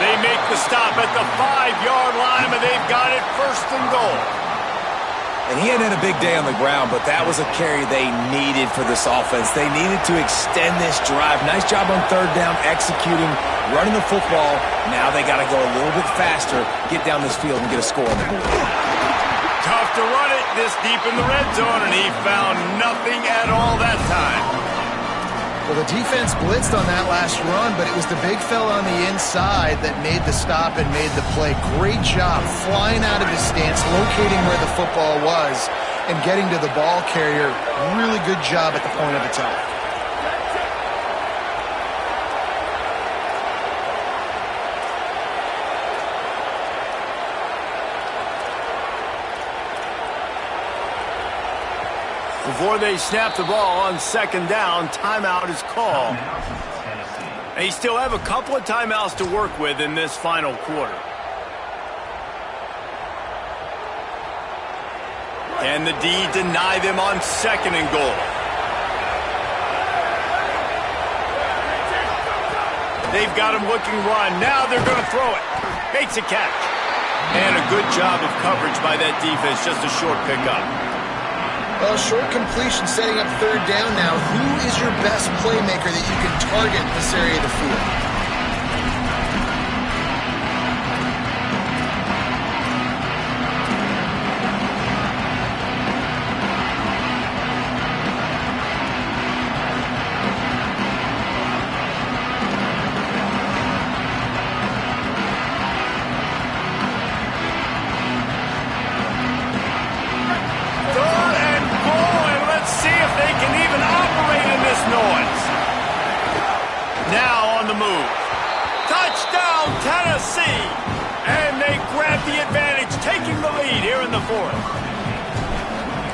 Speaker 1: They make the stop at the 5-yard line, but they've got it first and goal.
Speaker 4: And he hadn't had a big day on the ground, but that was a carry they needed for this offense. They needed to extend this drive. Nice job on third down, executing, running the football. Now they got to go a little bit faster, get down this field, and get a score on the board.
Speaker 1: Tough to run it this deep in the red zone, and he found nothing at all that time.
Speaker 3: Well, the defense blitzed on that last run, but it was the big fella on the inside that made the stop and made the play. Great job flying out of his stance, locating where the football was, and getting to the ball carrier. Really good job at the point of attack.
Speaker 1: Before they snap the ball on second down, timeout is called. They still have a couple of timeouts to work with in this final quarter. Can the D deny them on second and goal? They've got him looking run. Now they're going to throw it. Makes a catch. And a good job of coverage by that defense. Just a short pickup.
Speaker 3: Well, short completion setting up third down now. Who is your best playmaker that you can target in this area of the field?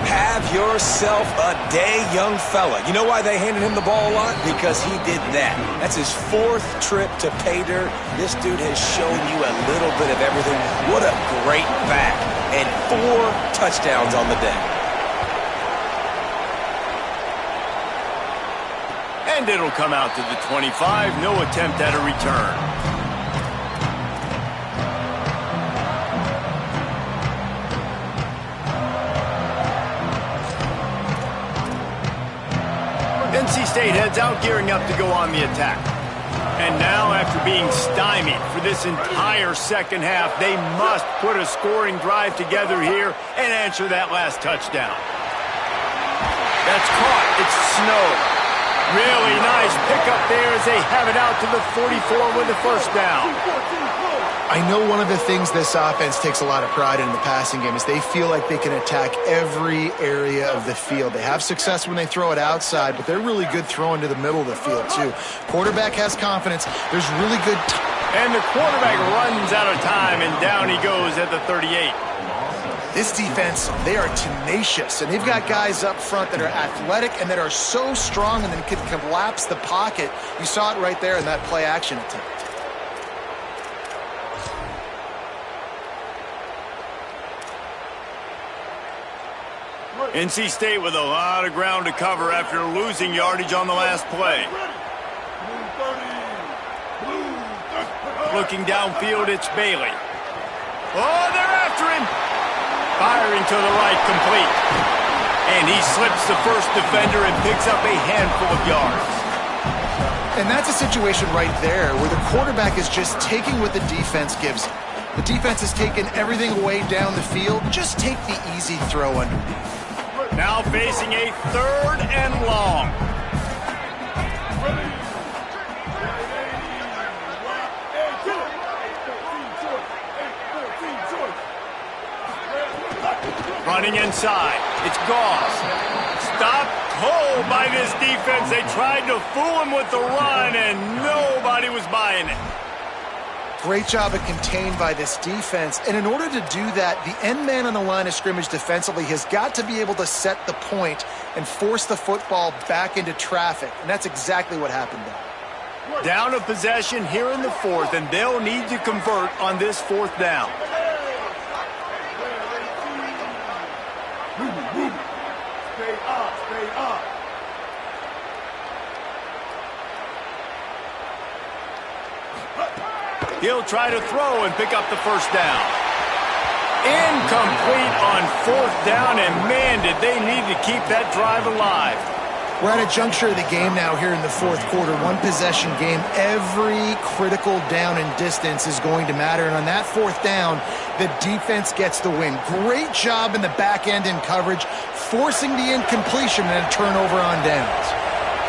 Speaker 1: Have
Speaker 4: yourself a day, young fella. You know why they handed him the ball a lot? Because he did that. That's his fourth trip to pay dirt. This dude has shown you a little bit of everything. What a great back. And 4 touchdowns on the day.
Speaker 1: And it'll come out to the 25. No attempt at a return. NC State heads out, gearing up to go on the attack. And now, after being stymied for this entire second half, they must put a scoring drive together here and answer that last touchdown. That's caught. It's Snow. Really nice pickup there as they have it out to the 44 with the first down.
Speaker 3: I know one of the things this offense takes a lot of pride in the passing game is they feel like they can attack every area of the field. They have success when they throw it outside, but they're really good throwing to the middle of the field, too. Quarterback has confidence. There's really good
Speaker 1: and the quarterback runs out of time, and down he goes at the 38.
Speaker 3: This defense, they are tenacious, and they've got guys up front that are athletic and that are so strong and then can collapse the pocket. You saw it right there in that play-action attempt.
Speaker 1: NC State with a lot of ground to cover after losing yardage on the last play. Looking downfield, it's Bailey. Oh, they're after him. Firing to the right, complete. And he slips the first defender and picks up a handful of yards.
Speaker 3: And that's a situation right there where the quarterback is just taking what the defense gives him. The defense has taken everything away down the field. Just take the easy throw underneath.
Speaker 1: Now facing a 3rd and long. Running inside. It's Goss. Stopped cold by this defense. They tried to fool him with the run, and nobody was buying it.
Speaker 3: Great job of contained by this defense. And in order to do that, the end man on the line of scrimmage defensively has got to be able to set the point and force the football back into traffic. And that's exactly what happened there.
Speaker 1: Down of possession here in the 4th, and they'll need to convert on this 4th down.
Speaker 5: Stay up, stay up.
Speaker 1: He'll try to throw and pick up the first down. Incomplete on 4th down, and man, did they need to keep that drive alive.
Speaker 3: We're at a juncture of the game now here in the 4th quarter. One possession game. Every critical down and distance is going to matter. And on that 4th down, the defense gets the win. Great job in the back end in coverage, forcing the incompletion and a turnover on downs.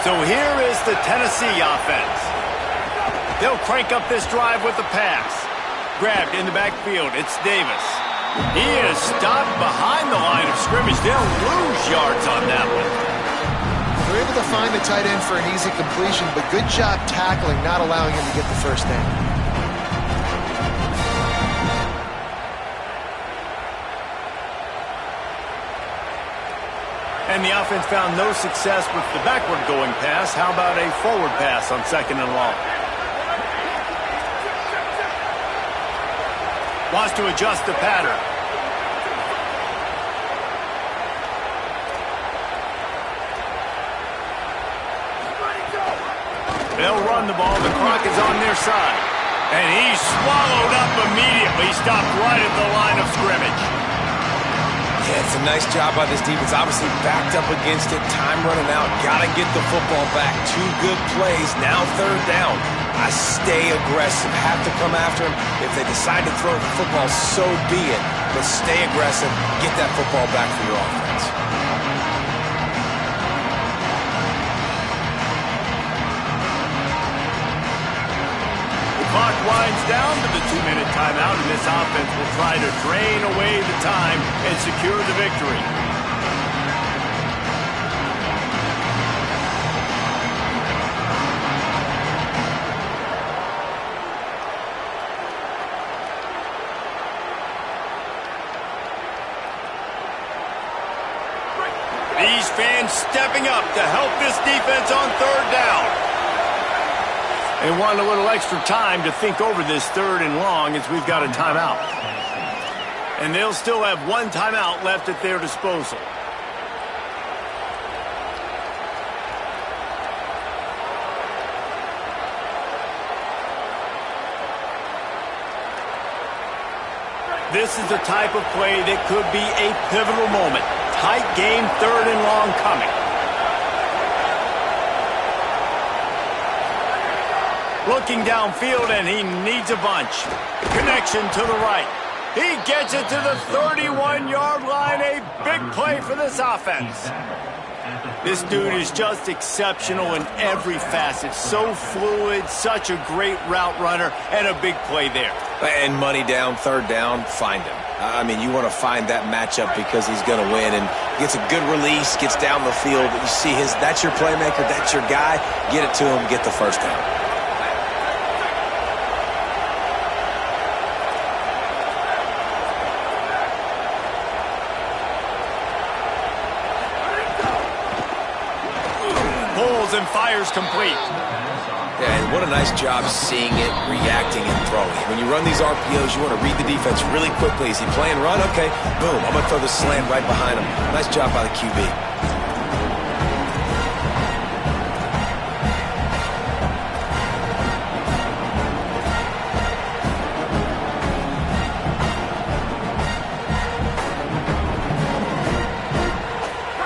Speaker 1: So here is the Tennessee offense. They'll crank up this drive with the pass. Grabbed in the backfield. It's Davis. He is stopped behind the line of scrimmage. They'll lose yards on that one.
Speaker 3: They're able to find the tight end for an easy completion, but good job tackling, not allowing him to get the first down.
Speaker 1: And the offense found no success with the backward going pass. How about a forward pass on 2nd and long? Wants to adjust the pattern. They'll run the ball. The clock is on their side. And he's swallowed up immediately. Stopped right at the line of scrimmage.
Speaker 4: Yeah, it's a nice job by this defense. Obviously backed up against it. Time running out. Got to get the football back. 2 good plays. Now 3rd down. I stay aggressive. Have to come after him. If they decide to throw the football, so be it. But stay aggressive. Get that football back for your offense.
Speaker 1: Clock winds down to the 2-minute timeout, and this offense will try to drain away the time and secure the victory. These fans stepping up to help this defense on 3rd down. They want a little extra time to think over this 3rd and long as we've got a timeout. And they'll still have 1 timeout left at their disposal. This is the type of play that could be a pivotal moment. Tight game, 3rd and long coming. Looking downfield, and he needs a bunch. Connection to the right. He gets it to the 31-yard line. A big play for this offense. This dude is just exceptional in every facet. So fluid, such a great route runner, and a big play there.
Speaker 4: And money down, 3rd down, find him. I mean, you want to find that matchup because he's going to win, and gets a good release, gets down the field. You see that's your playmaker, that's your guy. Get it to him, get the first down.
Speaker 1: And fires complete.
Speaker 4: Yeah, and what a nice job seeing it, reacting, and throwing. When you run these RPOs, you want to read the defense really quickly. Is he playing run? Okay, boom. I'm going to throw the slant right behind him. Nice job by the QB.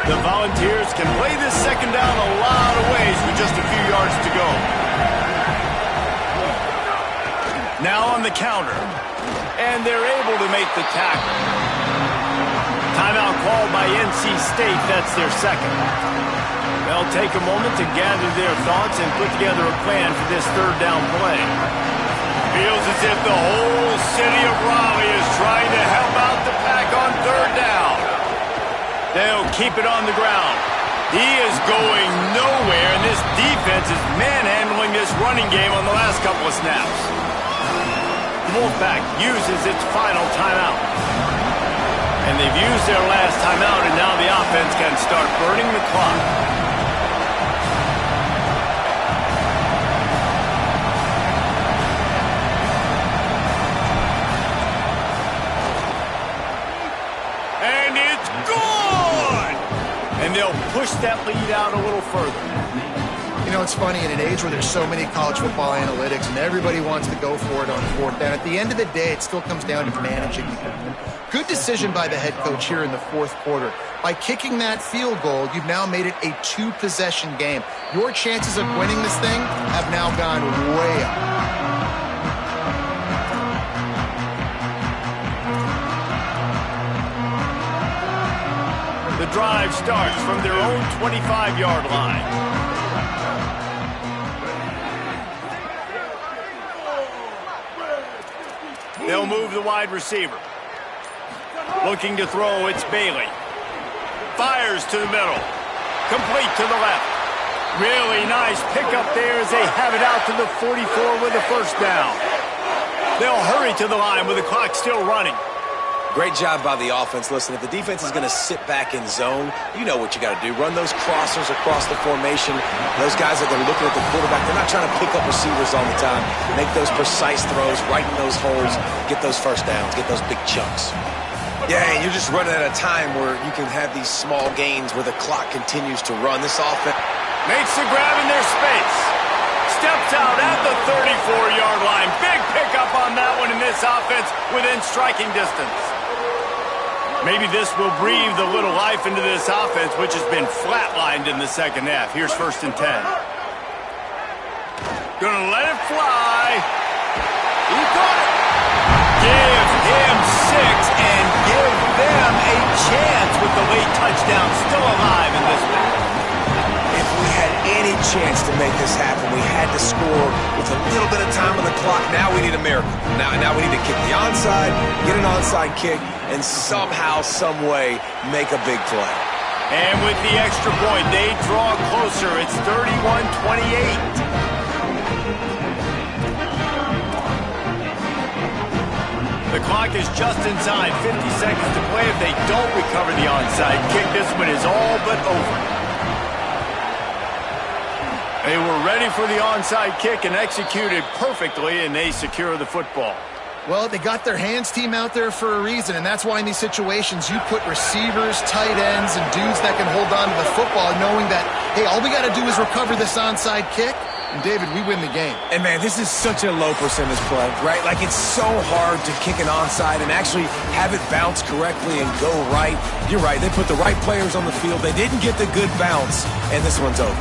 Speaker 1: The Volunteers can play this second down a lot of ways with just a few yards to go. Now on the counter. And they're able to make the tackle. Timeout called by NC State. That's their second. They'll take a moment to gather their thoughts and put together a plan for this third down play. Feels as if the whole city of Raleigh is trying to help out the pack on third down. They'll keep it on the ground. He is going nowhere, and this defense is manhandling this running game on the last couple of snaps. The Wolfpack uses its final timeout. And they've used their last timeout, and now the offense can start burning the clock. And they'll push that lead out a little further.
Speaker 3: You know, it's funny, in an age where there's so many college football analytics and everybody wants to go for it on fourth down, at the end of the day, it still comes down to managing the game. Good decision by the head coach here in the fourth quarter. By kicking that field goal, you've now made it a two-possession game. Your chances of winning this thing have now gone way up.
Speaker 1: The drive starts from their own 25-yard line. They'll move the wide receiver. Looking to throw, it's Bailey. Fires to the middle. Complete to the left. Really nice pickup there as they have it out to the 44 with a first down. They'll hurry to the line with the clock still running.
Speaker 4: Great job by the offense. Listen, if the defense is going to sit back in zone, you know what you got to do. Run those crossers across the formation. Those guys that are looking at the quarterback, they're not trying to pick up receivers all the time. Make those precise throws, right in those holes, get those first downs, get those big chunks. Yeah, and you're just running at a time where you can have these small gains where the clock continues to run. This offense
Speaker 1: makes the grab in their space. Steps out at the 34-yard line. Big pickup on that one in this offense within striking distance. Maybe this will breathe a little life into this offense, which has been flatlined in the second half. Here's 1st and 10. Gonna let it fly. He caught it. Give him 6 and give them a chance with the late touchdown still alive in this one.
Speaker 4: If we had any chance to make this happen, we had to score with a little bit of time on the clock. Now we need a miracle. Now we need to kick the onside, get an onside kick, and somehow, some way, make a big play.
Speaker 1: And with the extra point, they draw closer. It's 31-28. The clock is just inside 50 seconds to play. If they don't recover the onside kick, this one is all but over. They were ready for the onside kick and executed perfectly, and they secure the football.
Speaker 3: Well, they got their hands team out there for a reason, and that's why in these situations you put receivers, tight ends, and dudes that can hold on to the football, knowing that, hey, all we got to do is recover this onside kick, and David, we win the game.
Speaker 4: And man, this is such a low percentage play, right? Like, it's so hard to kick an onside and actually have it bounce correctly and go right. You're right, they put the right players on the field. They didn't get the good bounce, and this one's over.